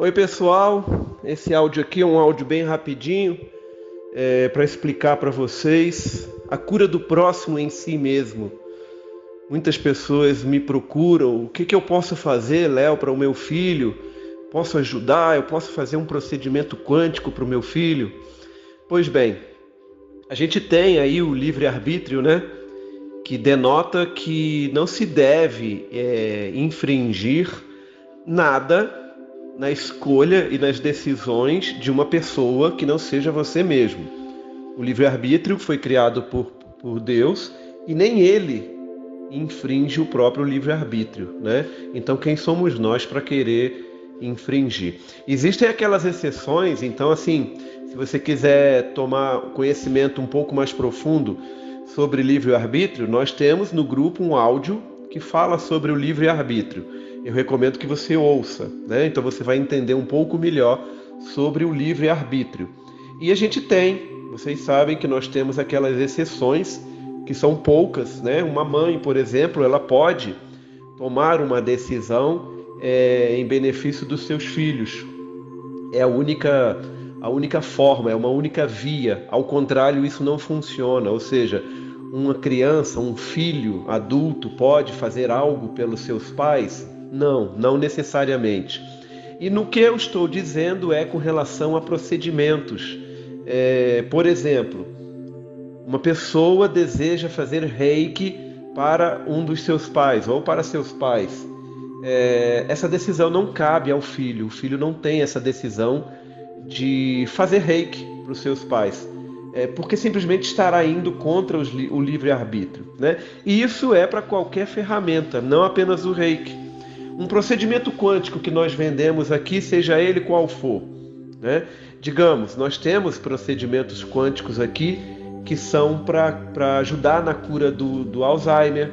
Oi pessoal, esse áudio aqui é um áudio bem rapidinho para explicar para vocês a cura do próximo em si mesmo. Muitas pessoas me procuram, o que eu posso fazer, Léo, para o meu filho? Posso ajudar? Eu posso fazer um procedimento quântico para o meu filho? Pois bem, a gente tem aí o livre-arbítrio, né? Que denota que não se deve infringir nada na escolha e nas decisões de uma pessoa que não seja você mesmo. O livre-arbítrio foi criado por Deus e nem ele infringe o próprio livre-arbítrio, né? Então quem somos nós para querer infringir? Existem aquelas exceções, então assim, se você quiser tomar conhecimento um pouco mais profundo sobre livre-arbítrio, nós temos no grupo um áudio que fala sobre o livre-arbítrio. Eu recomendo que você ouça, né? Então você vai entender um pouco melhor sobre o livre-arbítrio. E a gente tem, vocês sabem que nós temos aquelas exceções, que são poucas, né? Uma mãe, por exemplo, ela pode tomar uma decisão em benefício dos seus filhos. É a única forma, é uma única via. Ao contrário, isso não funciona. Ou seja, uma criança, um filho adulto pode fazer algo pelos seus pais? Não necessariamente. E no que eu estou dizendo é com relação a procedimentos. Por exemplo, uma pessoa deseja fazer reiki para um dos seus pais ou para seus pais. Essa decisão não cabe ao filho. O filho não tem essa decisão de fazer reiki para os seus pais, porque simplesmente estará indo contra o livre-arbítrio, né? E isso é para qualquer ferramenta, não apenas o reiki. Um procedimento quântico que nós vendemos aqui, seja ele qual for, né? Digamos, nós temos procedimentos quânticos aqui que são para ajudar na cura do Alzheimer,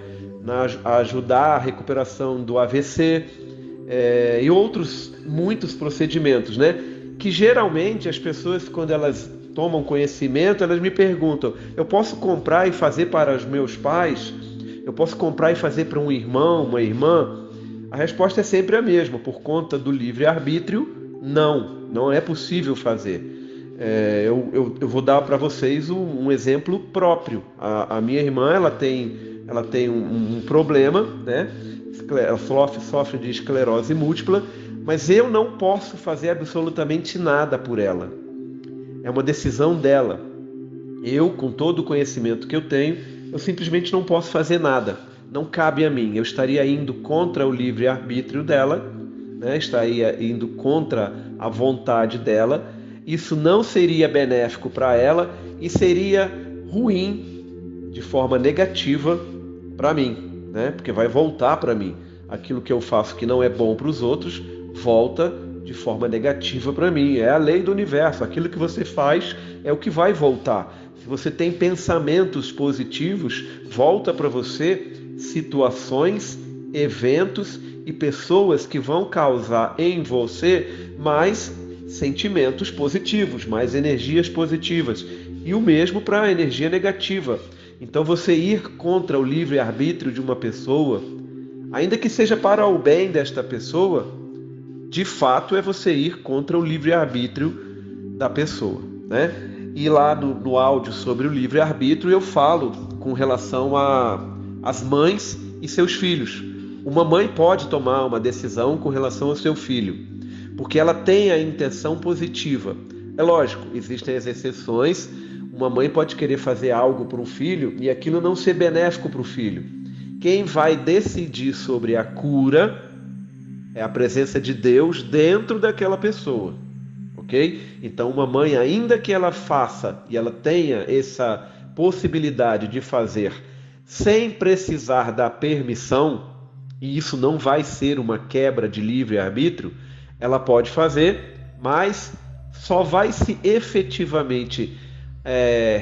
ajudar a recuperação do AVC, e outros muitos procedimentos, né? Que geralmente as pessoas, quando elas tomam conhecimento, elas me perguntam: eu posso comprar e fazer para os meus pais? Eu posso comprar e fazer para um irmão, uma irmã? A resposta é sempre a mesma: por conta do livre-arbítrio, não é possível fazer. Eu vou dar para vocês um exemplo próprio. A minha irmã, ela tem um problema, né? Ela sofre de esclerose múltipla, mas eu não posso fazer absolutamente nada por ela. É uma decisão dela. Eu, com todo o conhecimento que eu tenho, eu simplesmente não posso fazer nada. Não cabe a mim. Eu estaria indo contra o livre-arbítrio dela, né? Estaria indo contra a vontade dela. Isso não seria benéfico para ela e seria ruim, de forma negativa, para mim, né? Porque vai voltar para mim. Aquilo que eu faço que não é bom para os outros, volta de forma negativa para mim. É a lei do universo. Aquilo que você faz é o que vai voltar. Se você tem pensamentos positivos, volta para você situações, eventos e pessoas que vão causar em você mais sentimentos positivos, mais energias positivas. E o mesmo para a energia negativa. Então você ir contra o livre-arbítrio de uma pessoa, ainda que seja para o bem desta pessoa, de fato é você ir contra o livre-arbítrio da pessoa, né? E lá no áudio sobre o livre-arbítrio eu falo com relação às mães e seus filhos. Uma mãe pode tomar uma decisão com relação ao seu filho, porque ela tem a intenção positiva. É lógico, existem as exceções. Uma mãe pode querer fazer algo para um filho e aquilo não ser benéfico para o filho. Quem vai decidir sobre a cura é a presença de Deus dentro daquela pessoa, ok? Então uma mãe, ainda que ela faça e ela tenha essa possibilidade de fazer sem precisar da permissão, e isso não vai ser uma quebra de livre-arbítrio, ela pode fazer, mas só vai se efetivamente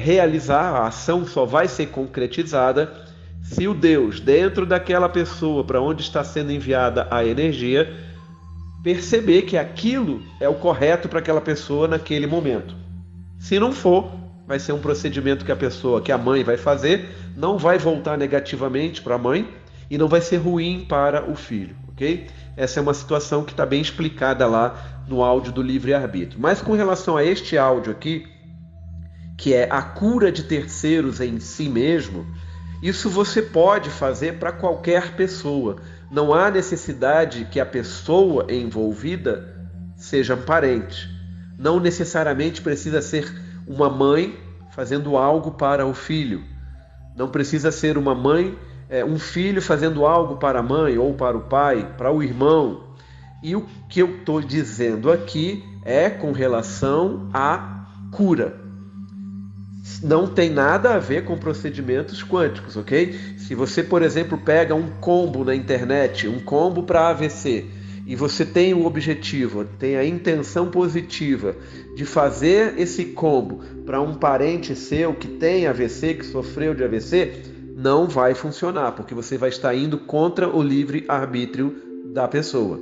realizar, a ação só vai ser concretizada se o Deus, dentro daquela pessoa para onde está sendo enviada a energia, perceber que aquilo é o correto para aquela pessoa naquele momento. Se não for, vai ser um procedimento que a mãe vai fazer, não vai voltar negativamente para a mãe e não vai ser ruim para o filho, ok? essa é uma situação que está bem explicada lá no áudio do livre-arbítrio. Mas com relação a este áudio aqui, que é a cura de terceiros em si mesmo, isso você pode fazer para qualquer pessoa. Não há necessidade que a pessoa envolvida seja um parente. Não necessariamente precisa ser uma mãe fazendo algo para o filho. Não precisa ser uma mãe, um filho fazendo algo para a mãe ou para o pai, para o irmão. E o que eu estou dizendo aqui é com relação à cura. Não tem nada a ver com procedimentos quânticos, ok? Se você, por exemplo, pega um combo na internet, um combo para AVC, e você tem o objetivo, tem a intenção positiva de fazer esse combo para um parente seu que tem AVC, que sofreu de AVC, não vai funcionar, porque você vai estar indo contra o livre-arbítrio da pessoa.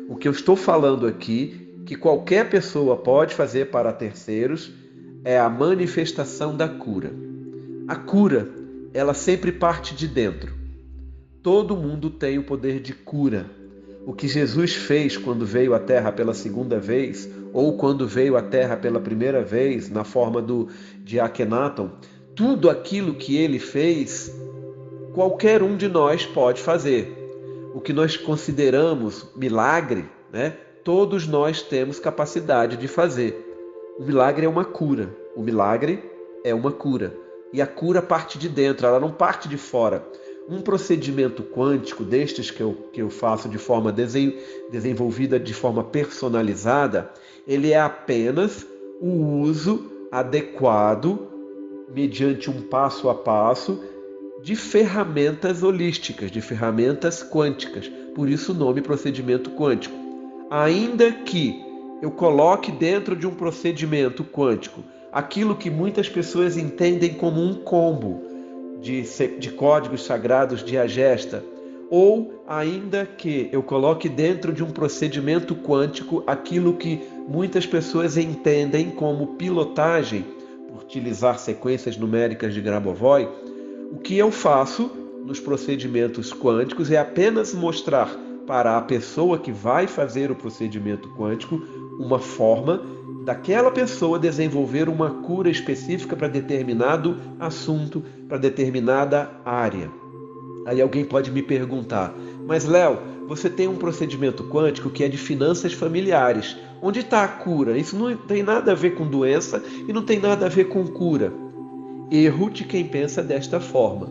O que eu estou falando aqui, que qualquer pessoa pode fazer para terceiros, é a manifestação da cura. A cura, ela sempre parte de dentro. Todo mundo tem o poder de cura. O que Jesus fez quando veio à Terra pela segunda vez, ou quando veio à Terra pela primeira vez, na forma de Akhenaton, tudo aquilo que ele fez, qualquer um de nós pode fazer. O que nós consideramos milagre, né? Todos nós temos capacidade de fazer. O milagre é uma cura. O milagre é uma cura. E a cura parte de dentro, ela não parte de fora. Um procedimento quântico destes que eu faço de forma desenvolvida, de forma personalizada, ele é apenas o uso adequado, mediante um passo a passo, de ferramentas holísticas, de ferramentas quânticas. Por isso o nome procedimento quântico. Ainda que eu coloque dentro de um procedimento quântico aquilo que muitas pessoas entendem como um combo de códigos sagrados de Agesta, ou ainda que eu coloque dentro de um procedimento quântico aquilo que muitas pessoas entendem como pilotagem, por utilizar sequências numéricas de Grabovoi, o que eu faço nos procedimentos quânticos é apenas mostrar para a pessoa que vai fazer o procedimento quântico uma forma daquela pessoa desenvolver uma cura específica para determinado assunto, para determinada área. Aí alguém pode me perguntar, mas Léo, você tem um procedimento quântico que é de finanças familiares. Onde está a cura? Isso não tem nada a ver com doença e não tem nada a ver com cura. Erro de quem pensa desta forma.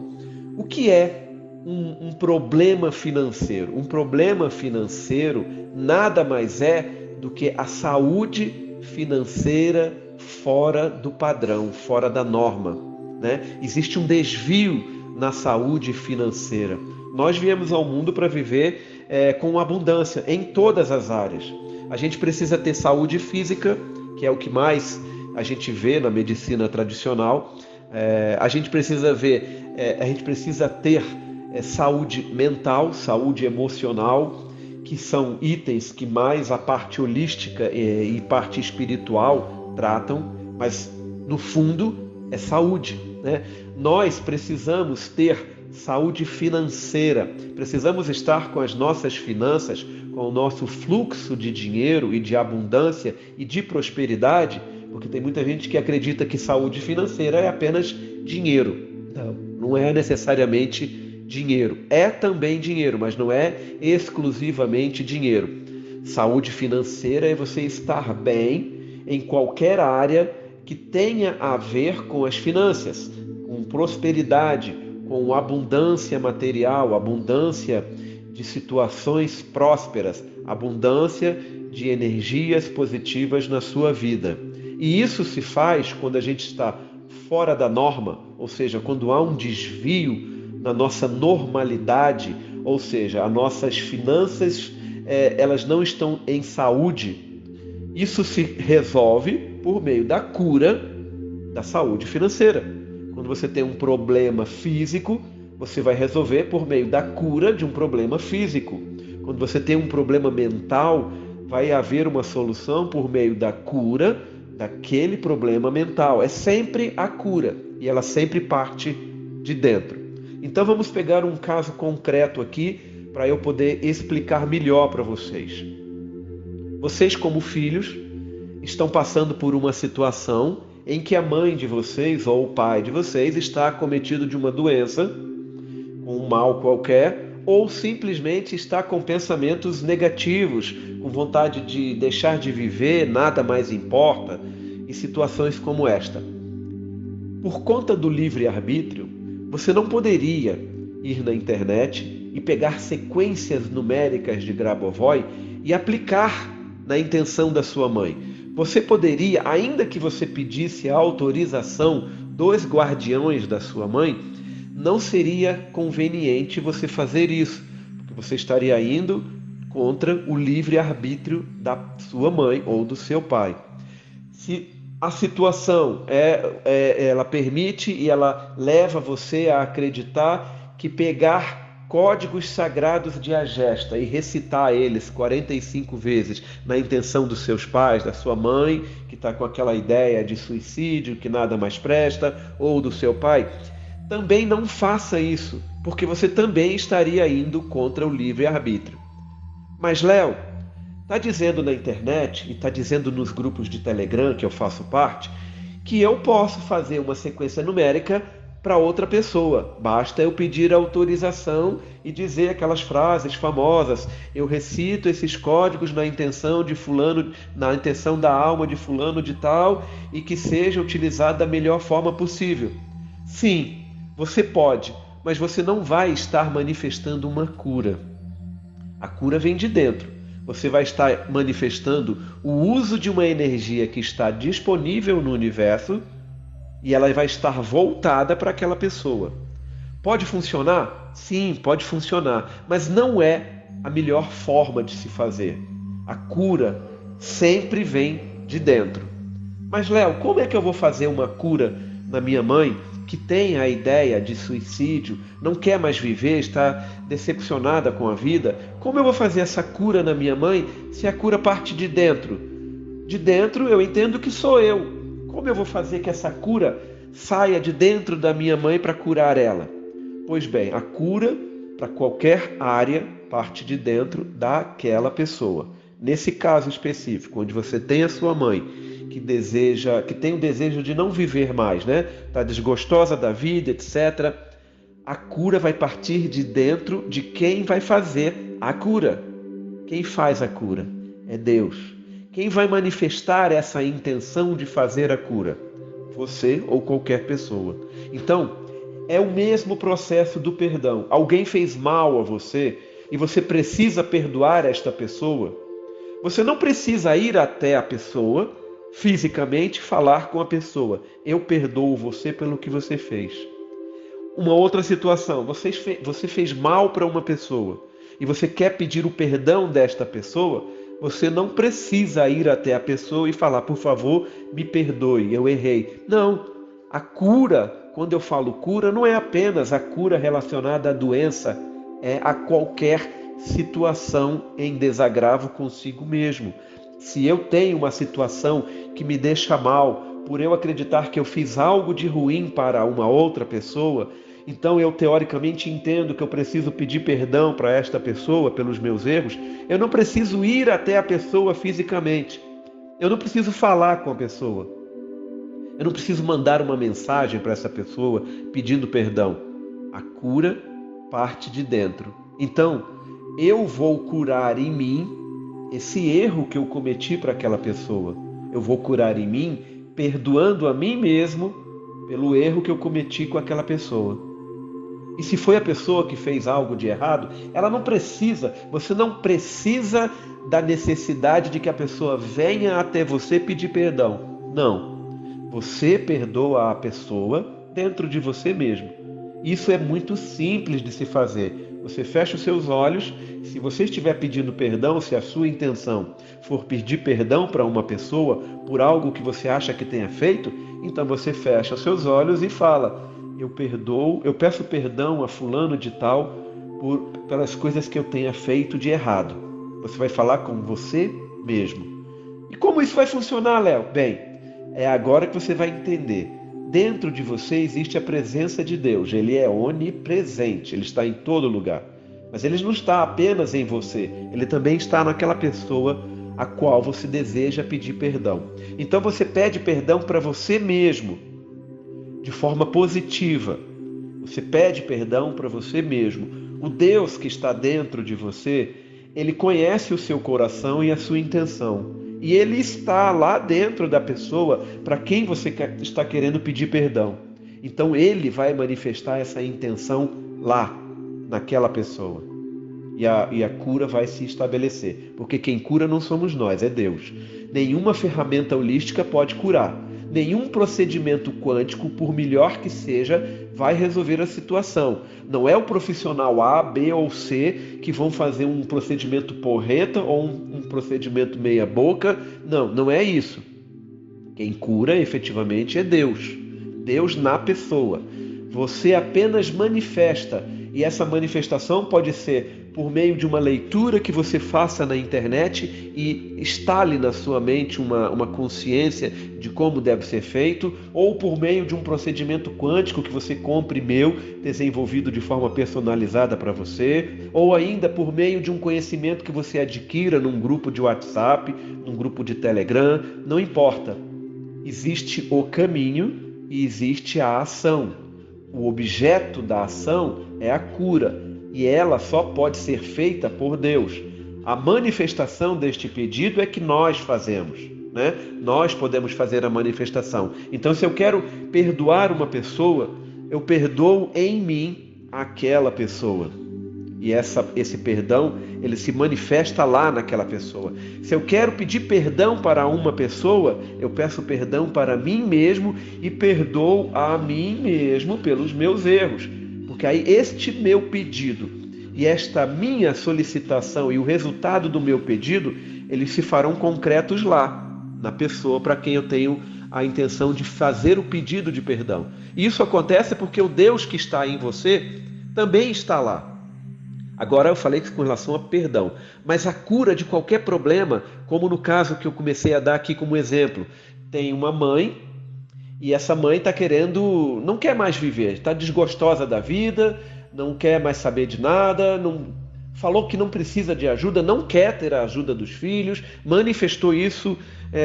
O que é um problema financeiro? Um problema financeiro nada mais é do que a saúde financeira fora do padrão, fora da norma, né? Existe um desvio na saúde financeira. Nós viemos ao mundo para viver com abundância em todas as áreas. A gente precisa ter saúde física, que é o que mais a gente vê na medicina tradicional. A gente precisa ter saúde mental, saúde emocional, que são itens que mais a parte holística e parte espiritual tratam, mas no fundo é saúde, né? Nós precisamos ter saúde financeira, precisamos estar com as nossas finanças, com o nosso fluxo de dinheiro e de abundância e de prosperidade, porque tem muita gente que acredita que saúde financeira é apenas dinheiro. Não é necessariamente dinheiro. É também dinheiro, mas não é exclusivamente dinheiro. Saúde financeira é você estar bem em qualquer área que tenha a ver com as finanças, com prosperidade, com abundância material, abundância de situações prósperas, abundância de energias positivas na sua vida. E isso se faz quando a gente está fora da norma, ou seja, quando há um desvio na nossa normalidade, ou seja, as nossas finanças elas não estão em saúde. Isso se resolve por meio da cura da saúde financeira. Quando você tem um problema físico, você vai resolver por meio da cura de um problema físico. Quando você tem um problema mental, vai haver uma solução por meio da cura daquele problema mental. É sempre a cura e ela sempre parte de dentro. Então vamos pegar um caso concreto aqui para eu poder explicar melhor para vocês. Vocês, como filhos, estão passando por uma situação em que a mãe de vocês ou o pai de vocês está acometido de uma doença, com um mal qualquer, ou simplesmente está com pensamentos negativos, com vontade de deixar de viver, nada mais importa, e situações como esta. Por conta do livre-arbítrio, você não poderia ir na internet e pegar sequências numéricas de Grabovoi e aplicar na intenção da sua mãe. Você poderia, ainda que você pedisse a autorização dos guardiões da sua mãe, não seria conveniente você fazer isso, porque você estaria indo contra o livre-arbítrio da sua mãe ou do seu pai. Se a situação ela permite e ela leva você a acreditar que pegar códigos sagrados de Agesta e recitar eles 45 vezes na intenção dos seus pais, da sua mãe, que está com aquela ideia de suicídio, que nada mais presta, ou do seu pai, também não faça isso, porque você também estaria indo contra o livre-arbítrio. Mas, Léo, está dizendo na internet e está dizendo nos grupos de Telegram que eu faço parte, que eu posso fazer uma sequência numérica para outra pessoa. Basta eu pedir autorização e dizer aquelas frases famosas. Eu recito esses códigos na intenção de fulano, na intenção da alma de fulano de tal, e que seja utilizado da melhor forma possível. Sim, você pode, mas você não vai estar manifestando uma cura. A cura vem de dentro. Você vai estar manifestando o uso de uma energia que está disponível no universo e ela vai estar voltada para aquela pessoa. Pode funcionar? Sim, pode funcionar, mas não é a melhor forma de se fazer. A cura sempre vem de dentro. Mas, Léo, como é que eu vou fazer uma cura na minha mãe que tem a ideia de suicídio, não quer mais viver, está decepcionada com a vida? Como eu vou fazer essa cura na minha mãe se a cura parte de dentro? De dentro eu entendo que sou eu. Como eu vou fazer que essa cura saia de dentro da minha mãe para curar ela? Pois bem, a cura para qualquer área parte de dentro daquela pessoa. Nesse caso específico, onde você tem a sua mãe que tem o desejo de não viver mais, né? Está desgostosa da vida, etc. A cura vai partir de dentro de quem vai fazer a cura. Quem faz a cura é Deus. Quem vai manifestar essa intenção de fazer a cura? Você ou qualquer pessoa. Então, é o mesmo processo do perdão. Alguém fez mal a você e você precisa perdoar esta pessoa. Você não precisa ir até a pessoa fisicamente falar com a pessoa. Eu perdoo você pelo que você fez. Uma outra situação, você fez mal para uma pessoa e você quer pedir o perdão desta pessoa, você não precisa ir até a pessoa e falar, por favor, me perdoe, eu errei. Não, a cura, quando eu falo cura, não é apenas a cura relacionada à doença, é a qualquer situação em desagravo consigo mesmo. Se eu tenho uma situação que me deixa mal, por eu acreditar que eu fiz algo de ruim para uma outra pessoa, então eu teoricamente entendo que eu preciso pedir perdão para esta pessoa pelos meus erros, eu não preciso ir até a pessoa fisicamente. Eu não preciso falar com a pessoa. Eu não preciso mandar uma mensagem para essa pessoa pedindo perdão. A cura parte de dentro. Então, eu vou curar em mim esse erro que eu cometi para aquela pessoa. Eu vou curar em mim, perdoando a mim mesmo pelo erro que eu cometi com aquela pessoa. E se foi a pessoa que fez algo de errado, você não precisa da necessidade de que a pessoa venha até você pedir perdão. Não. Você perdoa a pessoa dentro de você mesmo. Isso é muito simples de se fazer. Você fecha os seus olhos, se você estiver pedindo perdão, se a sua intenção for pedir perdão para uma pessoa por algo que você acha que tenha feito, então você fecha os seus olhos e fala, eu peço perdão a fulano de tal pelas coisas que eu tenha feito de errado. Você vai falar com você mesmo. E como isso vai funcionar, Léo? Bem, é agora que você vai entender. Dentro de você existe a presença de Deus. Ele é onipresente, ele está em todo lugar. Mas ele não está apenas em você, ele também está naquela pessoa a qual você deseja pedir perdão. Então você pede perdão para você mesmo, de forma positiva. Você pede perdão para você mesmo. O Deus que está dentro de você, ele conhece o seu coração e a sua intenção. E ele está lá dentro da pessoa para quem você está querendo pedir perdão. Então ele vai manifestar essa intenção lá, naquela pessoa. E a cura vai se estabelecer. Porque quem cura não somos nós, é Deus. Nenhuma ferramenta holística pode curar. Nenhum procedimento quântico, por melhor que seja, vai resolver a situação. Não é o profissional A, B ou C que vão fazer um procedimento porreta ou um procedimento meia boca. Não, não é isso. Quem cura efetivamente é Deus. Deus na pessoa. Você apenas manifesta, e essa manifestação pode ser por meio de uma leitura que você faça na internet e instale na sua mente uma consciência de como deve ser feito, ou por meio de um procedimento quântico que você compre meu, desenvolvido de forma personalizada para você, ou ainda por meio de um conhecimento que você adquira num grupo de WhatsApp, num grupo de Telegram, não importa. Existe o caminho e existe a ação. O objeto da ação é a cura, e ela só pode ser feita por Deus. A manifestação deste pedido é que nós fazemos, né? Nós podemos fazer a manifestação. Então, se eu quero perdoar uma pessoa, eu perdoo em mim aquela pessoa. E esse perdão, ele se manifesta lá naquela pessoa. Se eu quero pedir perdão para uma pessoa, eu peço perdão para mim mesmo e perdoo a mim mesmo pelos meus erros. Porque aí este meu pedido e esta minha solicitação e o resultado do meu pedido, eles se farão concretos lá, na pessoa para quem eu tenho a intenção de fazer o pedido de perdão. E isso acontece porque o Deus que está em você também está lá. Agora eu falei com relação a perdão, mas a cura de qualquer problema, como no caso que eu comecei a dar aqui como exemplo, tem uma mãe e essa mãe está querendo, não quer mais viver, está desgostosa da vida, não quer mais saber de nada, falou que não precisa de ajuda, não quer ter a ajuda dos filhos, manifestou isso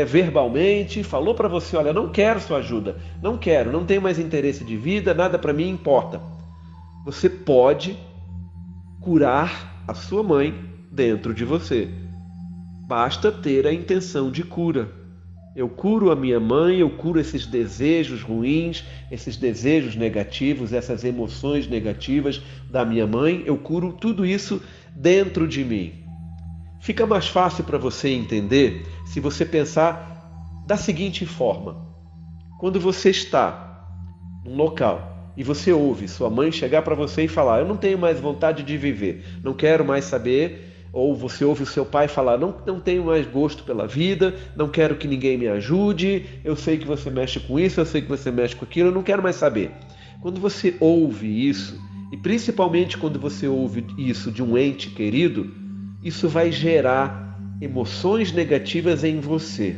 verbalmente, falou para você, olha, não quero sua ajuda, não quero, não tenho mais interesse de vida, nada para mim importa. Você pode curar a sua mãe dentro de você. Basta ter a intenção de cura. Eu curo a minha mãe, eu curo esses desejos ruins, esses desejos negativos, essas emoções negativas da minha mãe, eu curo tudo isso dentro de mim. Fica mais fácil para você entender se você pensar da seguinte forma. Quando você está num local e você ouve sua mãe chegar para você e falar, eu não tenho mais vontade de viver, não quero mais saber. Ou você ouve o seu pai falar, não tenho mais gosto pela vida, não quero que ninguém me ajude, eu sei que você mexe com isso, eu sei que você mexe com aquilo, eu não quero mais saber. Quando você ouve isso, e principalmente quando você ouve isso de um ente querido, isso vai gerar emoções negativas em você.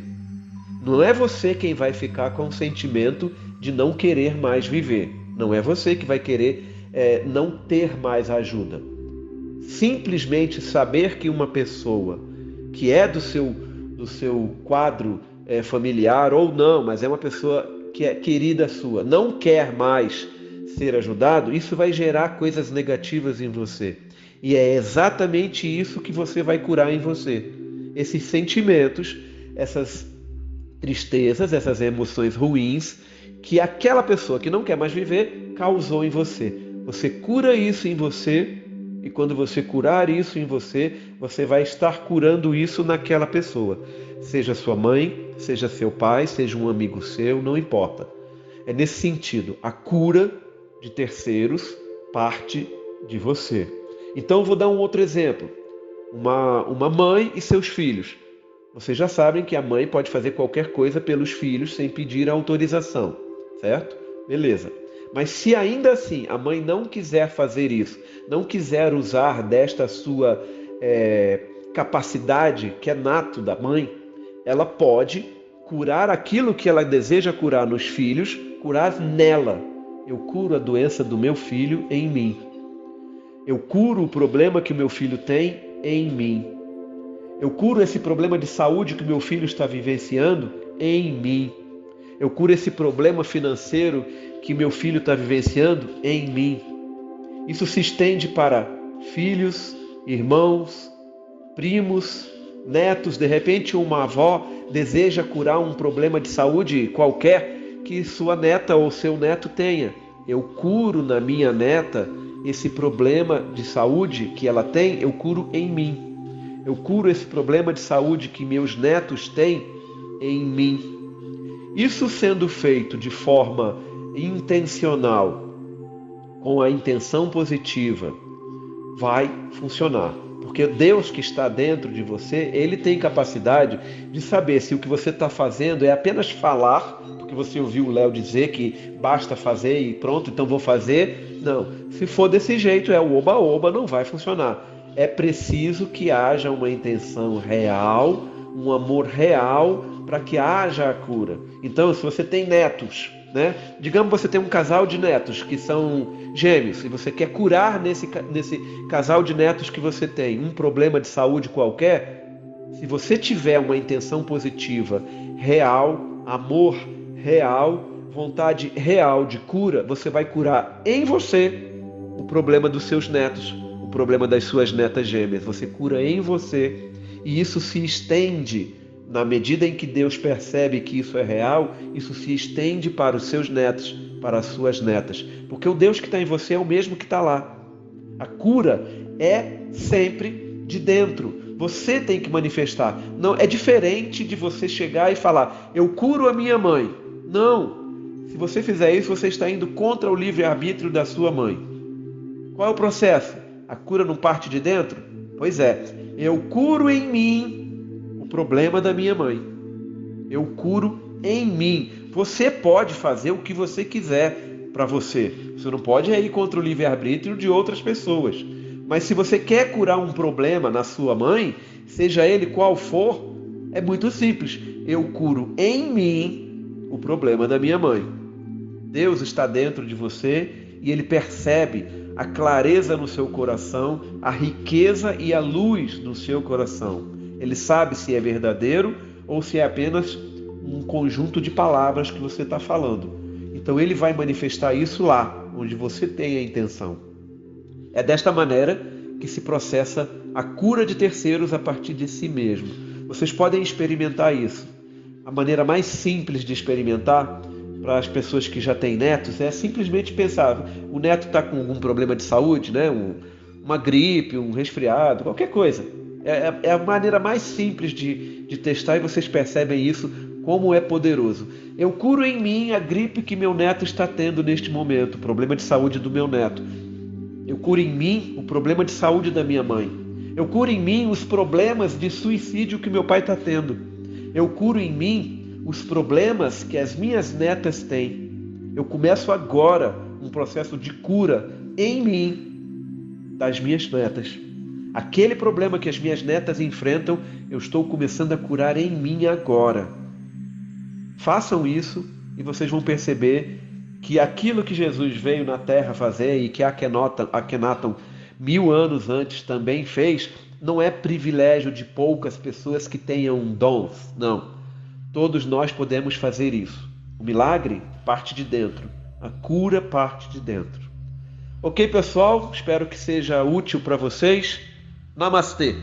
Não é você quem vai ficar com o sentimento de não querer mais viver. Não é você que vai querer não ter mais ajuda. Simplesmente saber que uma pessoa que é do seu quadro familiar ou não, mas é uma pessoa que é querida sua, não quer mais ser ajudado, isso vai gerar coisas negativas em você. E é exatamente isso que você vai curar em você. Esses sentimentos, essas tristezas, essas emoções ruins que aquela pessoa que não quer mais viver causou em você. Você cura isso em você. E quando você curar isso em você, você vai estar curando isso naquela pessoa. Seja sua mãe, seja seu pai, seja um amigo seu, não importa. É nesse sentido, a cura de terceiros parte de você. Então eu vou dar um outro exemplo. Uma mãe e seus filhos. Vocês já sabem que a mãe pode fazer qualquer coisa pelos filhos sem pedir autorização, certo? Beleza. Mas se ainda assim a mãe não quiser fazer isso, não quiser usar desta sua capacidade que é nato da mãe, ela pode curar aquilo que ela deseja curar nos filhos, curar nela. Eu curo a doença do meu filho em mim. Eu curo o problema que o meu filho tem em mim. Eu curo esse problema de saúde que o meu filho está vivenciando em mim. Eu curo esse problema financeiro que meu filho está vivenciando em mim. Isso se estende para filhos, irmãos, primos, netos. De repente, uma avó deseja curar um problema de saúde qualquer que sua neta ou seu neto tenha. Eu curo na minha neta esse problema de saúde que ela tem, eu curo em mim. Eu curo esse problema de saúde que meus netos têm em mim. Isso sendo feito de forma intencional, com a intenção positiva, vai funcionar. Porque Deus que está dentro de você, Ele tem capacidade de saber se o que você está fazendo é apenas falar, porque você ouviu o Léo dizer que basta fazer e pronto, então vou fazer. Não, se for desse jeito, é o oba-oba, não vai funcionar. É preciso que haja uma intenção real, um amor real, para que haja a cura. Então, se você tem netos, né? Digamos que você tem um casal de netos que são gêmeos e você quer curar nesse casal de netos que você tem um problema de saúde qualquer, se você tiver uma intenção positiva, real, amor real, vontade real de cura, você vai curar em você o problema dos seus netos, o problema das suas netas gêmeas. Você cura em você e isso se estende. Na medida em que Deus percebe que isso é real, isso se estende para os seus netos, para as suas netas. Porque o Deus que está em você é o mesmo que está lá. A cura é sempre de dentro. Você tem que manifestar. Não é diferente de você chegar e falar, eu curo a minha mãe. Não. Se você fizer isso, você está indo contra o livre-arbítrio da sua mãe. Qual é o processo? A cura não parte de dentro? Pois é. Eu curo em mim o problema da minha mãe. Eu curo em mim. Você pode fazer o que você quiser para você. Você não pode ir contra o livre-arbítrio de outras pessoas. Mas se você quer curar um problema na sua mãe, seja ele qual for, é muito simples. Eu curo em mim o problema da minha mãe. Deus está dentro de você e Ele percebe a clareza no seu coração, a riqueza e a luz no seu coração. Ele sabe se é verdadeiro ou se é apenas um conjunto de palavras que você está falando. Então Ele vai manifestar isso lá, onde você tem a intenção. É desta maneira que se processa a cura de terceiros a partir de si mesmo. Vocês podem experimentar isso. A maneira mais simples de experimentar para as pessoas que já têm netos é simplesmente pensar, o neto está com algum problema de saúde, né? Uma gripe, um resfriado, qualquer coisa. É a maneira mais simples de testar e vocês percebem isso, como é poderoso. Eu curo em mim a gripe que meu neto está tendo neste momento, o problema de saúde do meu neto. Eu curo em mim o problema de saúde da minha mãe. Eu curo em mim os problemas de suicídio que meu pai está tendo. Eu curo em mim os problemas que as minhas netas têm. Eu começo agora um processo de cura em mim das minhas netas. Aquele problema que as minhas netas enfrentam, eu estou começando a curar em mim agora. Façam isso e vocês vão perceber que aquilo que Jesus veio na terra fazer e que Akhenaton 1000 anos antes também fez, não é privilégio de poucas pessoas que tenham dons, não. Todos nós podemos fazer isso. O milagre parte de dentro, a cura parte de dentro. Ok, pessoal? Espero que seja útil para vocês. Namastê!